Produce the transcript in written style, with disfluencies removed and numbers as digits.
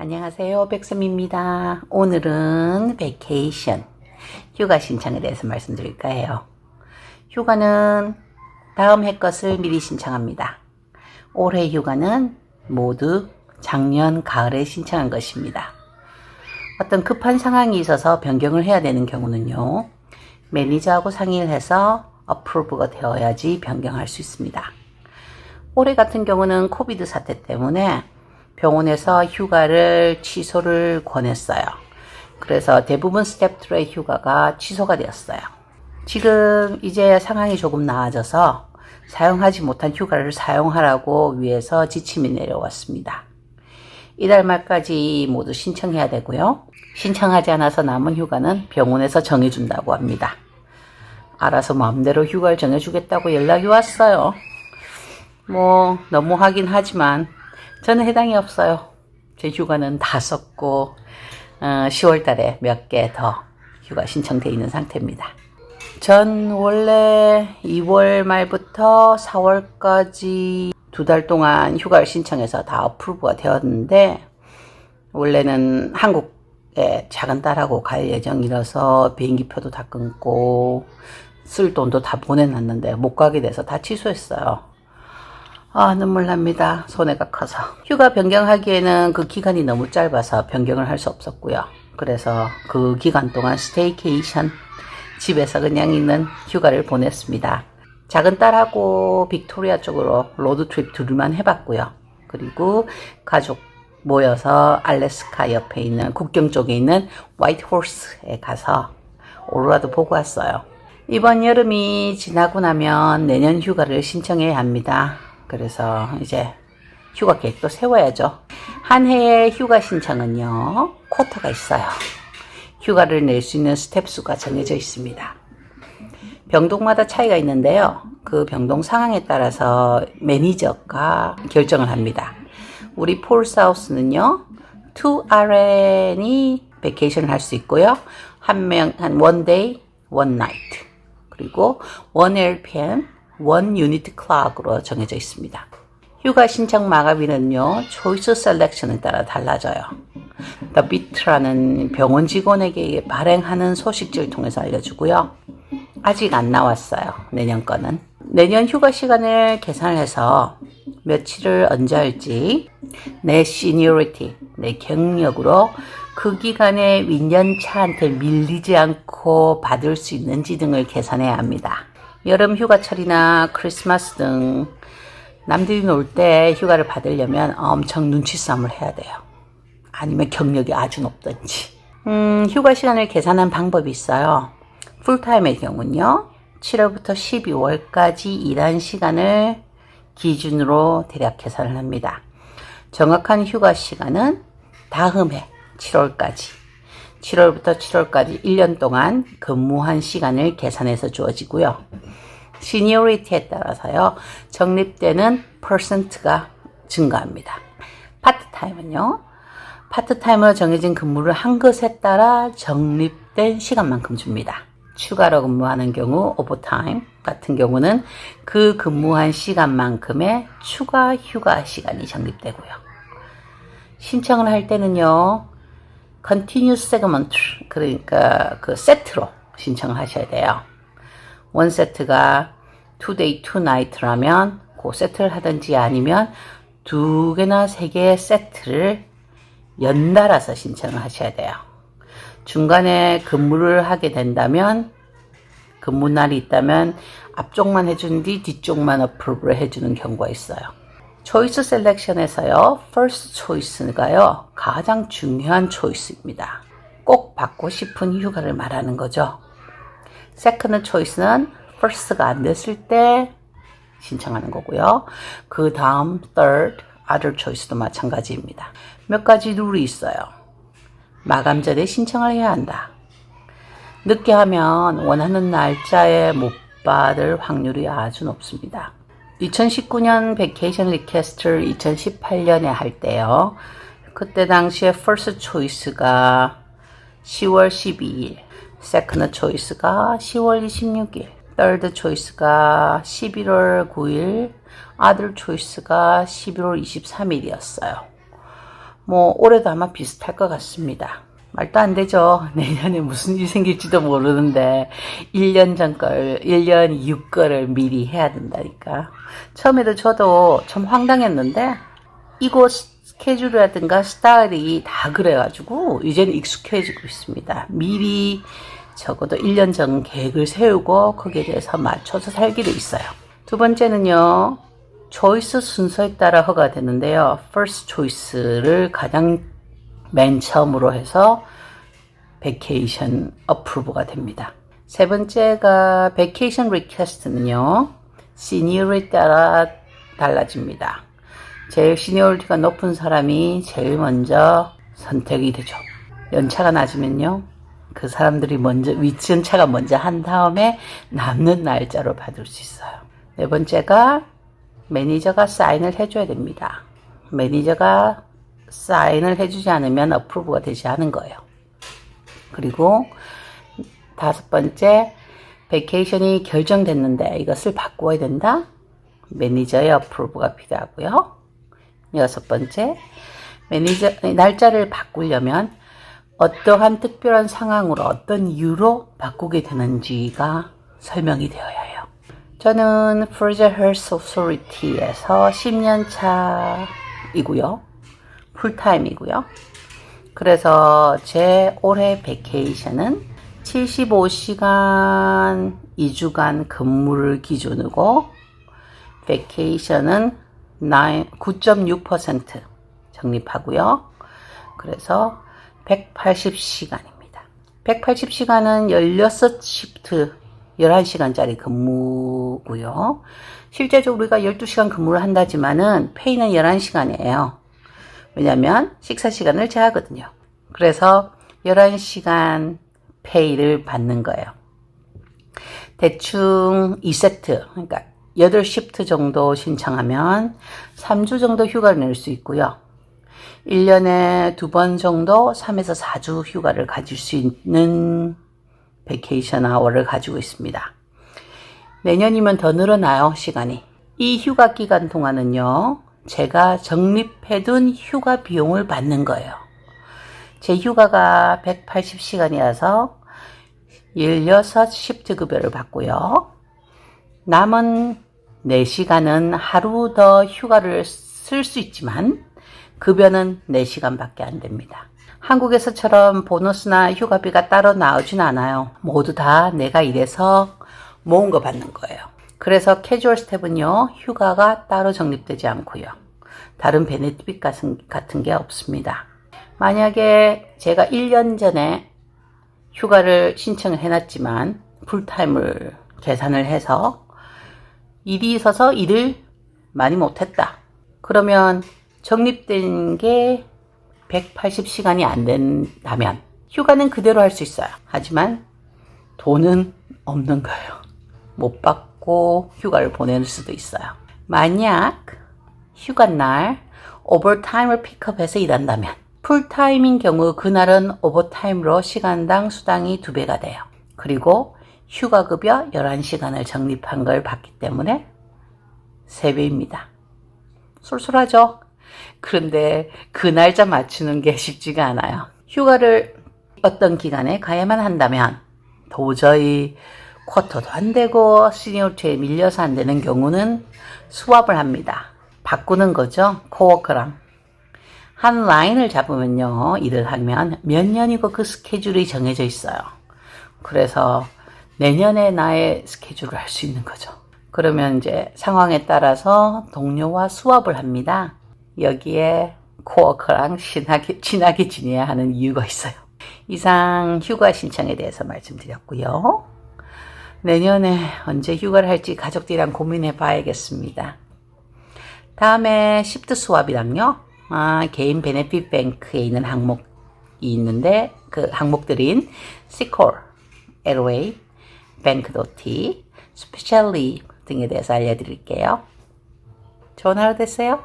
안녕하세요, 백쌤입니다. 오늘은 베케이션, 휴가 신청에 대해서 말씀드릴까 해요. 휴가는 다음 해 것을 미리 신청합니다. 올해 휴가는 모두 작년 가을에 신청한 것입니다. 어떤 급한 상황이 있어서 변경을 해야 되는 경우는요, 매니저하고 상의를 해서 어프로브가 되어야지 변경할 수 있습니다. 올해 같은 경우는 코비드 사태 때문에 병원에서 휴가를 취소를 권했어요. 그래서 대부분 스태프들의 휴가가 취소가 되었어요. 지금 이제 상황이 조금 나아져서 사용하지 못한 휴가를 사용하라고 위에서 지침이 내려왔습니다. 이달 말까지 모두 신청해야 되고요. 신청하지 않아서 남은 휴가는 병원에서 정해준다고 합니다. 알아서 마음대로 휴가를 정해주겠다고 연락이 왔어요. 너무하긴 하지만 저는 해당이 없어요. 제 휴가는 다 썼고 10월 달에 몇 개 더 휴가 신청되어 있는 상태입니다. 전 원래 2월 말부터 4월까지 2달 동안 휴가를 신청해서 다 어프로브가 되었는데, 원래는 한국에 작은 딸하고 갈 예정이라서 비행기표도 다 끊고 쓸 돈도 다 보내놨는데 못 가게 돼서 다 취소했어요. 눈물 납니다. 손해가 커서. 휴가 변경하기에는 그 기간이 너무 짧아서 변경을 할 수 없었고요. 그래서 그 기간 동안 스테이케이션, 집에서 그냥 있는 휴가를 보냈습니다. 작은 딸하고 빅토리아 쪽으로 로드트립 둘만 해봤고요. 그리고 가족 모여서 알래스카 옆에 있는 국경 쪽에 있는 화이트호스에 가서 오로라도 보고 왔어요. 이번 여름이 지나고 나면 내년 휴가를 신청해야 합니다. 그래서 이제 휴가 계획도 세워야죠. 한 해의 휴가 신청은요, 쿼터가 있어요. 휴가를 낼 수 있는 스텝 수가 정해져 있습니다. 병동마다 차이가 있는데요. 그 병동 상황에 따라서 매니저가 결정을 합니다. 우리 폴사우스는요, 2RN이 베케이션을 할 수 있고요. 한 one day, one night. 그리고 1LPN, 1유니트 클락으로 정해져 있습니다. 휴가 신청 마감일은요, 초이스 셀렉션에 따라 달라져요. The BIT라는 병원 직원에게 발행하는 소식지를 통해서 알려주고요. 아직 안 나왔어요. 내년 거는. 내년 휴가 시간을 계산을 해서 며칠을 언제 할지 내 시니어리티, 내 경력으로 그 기간에 윈년차한테 밀리지 않고 받을 수 있는지 등을 계산해야 합니다. 여름 휴가철이나 크리스마스 등 남들이 놀 때 휴가를 받으려면 엄청 눈치 싸움을 해야 돼요. 아니면 경력이 아주 높든지. 휴가 시간을 계산한 방법이 있어요. 풀타임의 경우는요, 7월부터 12월까지 일한 시간을 기준으로 대략 계산을 합니다. 정확한 휴가 시간은 다음 해 7월까지, 7월부터 7월까지 1년 동안 근무한 시간을 계산해서 주어지고요. 시니어리티에 따라서요, 적립되는 퍼센트가 증가합니다. 파트타임은요, 파트타임으로 정해진 근무를 한 것에 따라 적립된 시간만큼 줍니다. 추가로 근무하는 경우, 오버타임 같은 경우는 그 근무한 시간만큼의 추가 휴가 시간이 적립되고요. 신청을 할 때는요, continuous segment, 그러니까 그 세트로 신청을 하셔야 돼요. 원 세트가 2day, 2night라면 그 세트를 하든지, 아니면 2개나 3개의 세트를 연달아서 신청을 하셔야 돼요. 중간에 근무를 하게 된다면, 근무날이 있다면 앞쪽만 해준 뒤 뒤쪽만 어프로브를 해주는 경우가 있어요. 초이스 셀렉션에서요, first choice가요, 가장 중요한 초이스입니다. 꼭 받고 싶은 휴가를 말하는 거죠. second choice는 first가 안 됐을 때 신청하는 거고요. 그 다음 third, other choice도 마찬가지입니다. 몇 가지 룰이 있어요. 마감 전에 신청을 해야 한다. 늦게 하면 원하는 날짜에 못 받을 확률이 아주 높습니다. 2019년 베케이션 리퀘스트를 2018년에 할 때요, 그때 당시에 first choice가 10월 12일, second choice가 10월 26일, third choice가 11월 9일, other choice가 11월 23일이었어요. 뭐 올해도 아마 비슷할 것 같습니다. 말도 안 되죠. 내년에 무슨 일이 생길지도 모르는데 1년 전 걸, 1년 이후 거를 미리 해야 된다니까. 처음에도 저도 좀 황당했는데 이곳 스케줄이라든가 스타일이 다 그래가지고 이제는 익숙해지고 있습니다. 미리 적어도 1년 전 계획을 세우고 거기에 대해서 맞춰서 살기도 있어요. 두 번째는요. 초이스 순서에 따라 허가 되는데요. first choice를 가장 맨 처음으로 해서 베케이션 어프로브가 됩니다. 세 번째가 베케이션 리퀘스트는요. 시니어에 따라 달라집니다. 제일 시니어리티가 높은 사람이 제일 먼저 선택이 되죠. 연차가 낮으면요. 그 사람들이 먼저 위치 연차가 먼저 한 다음에 남는 날짜로 받을 수 있어요. 네 번째가 매니저가 사인을 해줘야 됩니다. 매니저가 사인을 해주지 않으면 어프로브가 되지 않은 거예요. 그리고 다섯 번째, 베케이션이 결정됐는데 이것을 바꿔야 된다. 매니저의 어프로브가 필요하고요. 여섯 번째, 매니저 날짜를 바꾸려면 어떠한 특별한 상황으로 어떤 이유로 바꾸게 되는지가 설명이 되어야 해요. 저는 Frasier Health Authority에서 10년 차이고요. 풀타임이고요. 그래서 제 올해 베케이션은 75시간 2주간 근무를 기준으로 베케이션은 9.6% 적립하고요. 그래서 180시간입니다. 180시간은 16시프트 11시간짜리 근무고요. 실제적으로 우리가 12시간 근무를 한다지만은 페이는 11시간이에요. 왜냐면 식사 시간을 제하거든요. 그래서 11시간 페이를 받는 거예요. 대충 2세트, 그러니까 8시프트 정도 신청하면 3주 정도 휴가를 낼 수 있고요. 1년에 2번 정도 3에서 4주 휴가를 가질 수 있는 베케이션 아워를 가지고 있습니다. 내년이면 더 늘어나요, 시간이. 이 휴가 기간 동안은요, 제가 적립해둔 휴가 비용을 받는 거예요. 제 휴가가 180시간이라서 16시프트 급여를 받고요. 남은 4시간은 하루 더 휴가를 쓸 수 있지만 급여는 4시간밖에 안 됩니다. 한국에서처럼 보너스나 휴가비가 따로 나오진 않아요. 모두 다 내가 일해서 모은 거 받는 거예요. 그래서 캐주얼 스텝은요, 휴가가 따로 적립되지 않고요. 다른 베네핏 같은 게 없습니다. 만약에 제가 1년 전에 휴가를 신청을 해놨지만 풀타임을 계산을 해서 일이 있어서 일을 많이 못했다. 그러면 적립된 게 180시간이 안 된다면 휴가는 그대로 할 수 있어요. 하지만 돈은 없는 거예요. 못 받고 휴가를 보낼 수도 있어요. 만약 휴가날 오버타임을 픽업해서 일한다면 풀타임인 경우 그날은 오버타임으로 시간당 수당이 2배가 돼요. 그리고 휴가급여 11시간을 적립한 걸 받기 때문에 3배입니다. 쏠쏠하죠? 그런데 그 날짜 맞추는 게 쉽지가 않아요. 휴가를 어떤 기간에 가야만 한다면 도저히 쿼터도 안 되고 시니어리티에 밀려서 안 되는 경우는 스왑을 합니다. 바꾸는 거죠. 코워커랑. 한 라인을 잡으면요. 일을 하면 몇 년이고 그 스케줄이 정해져 있어요. 그래서 내년에 나의 스케줄을 할 수 있는 거죠. 그러면 이제 상황에 따라서 동료와 스왑을 합니다. 여기에 코워커랑 친하게 지내야 하는 이유가 있어요. 이상 휴가 신청에 대해서 말씀드렸고요. 내년에 언제 휴가를 할지 가족들이랑 고민해 봐야겠습니다. 다음에 시프트 스왑이랑요. 개인 베네핏 뱅크에 있는 항목이 있는데 그 항목들인 시콜, LOA, 뱅크도티, 스페셜리 등에 대해서 알려드릴게요. 좋은 하루 되세요.